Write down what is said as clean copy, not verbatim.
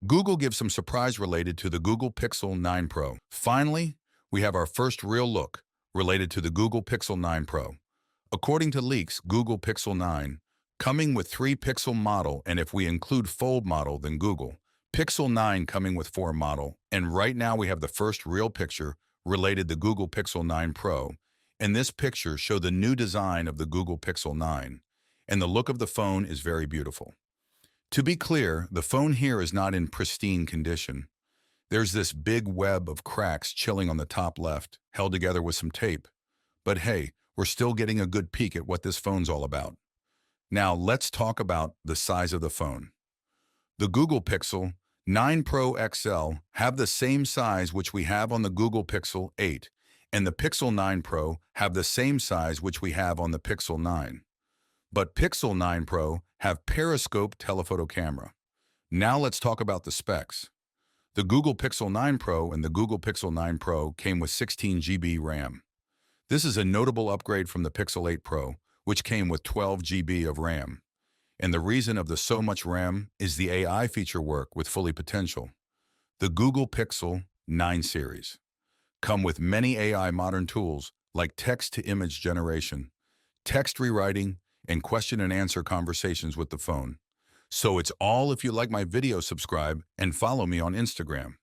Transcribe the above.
Google gives some surprise related to the Google Pixel 9 Pro. Finally, we have our first real look related to the Google Pixel 9 Pro. According to leaks, Google Pixel 9, coming with 3 Pixel model, and if we include Fold model, then Google Pixel 9 coming with 4 model, and right now we have the first real picture related to Google Pixel 9 Pro. And this picture show the new design of the Google Pixel 9, and the look of the phone is very beautiful. To be clear, the phone here is not in pristine condition. There's this big web of cracks chilling on the top left, held together with some tape. But hey, we're still getting a good peek at what this phone's all about. Now let's talk about the size of the phone. The Google Pixel 9 Pro XL have the same size which we have on the Google Pixel 8, and the Pixel 9 Pro have the same size which we have on the Pixel 9. But Pixel 9 Pro have periscope telephoto camera. Now let's talk about the specs. The Google Pixel 9 Pro and the Google Pixel 9 Pro came with 16 GB RAM. This is a notable upgrade from the Pixel 8 Pro, which came with 12 GB of RAM. And the reason of the so much RAM is the AI feature work with fully potential. The Google Pixel 9 series come with many AI modern tools like text-to-image generation, text rewriting, and question and answer conversations with the phone. So it's all if you like my video, subscribe and follow me on Instagram.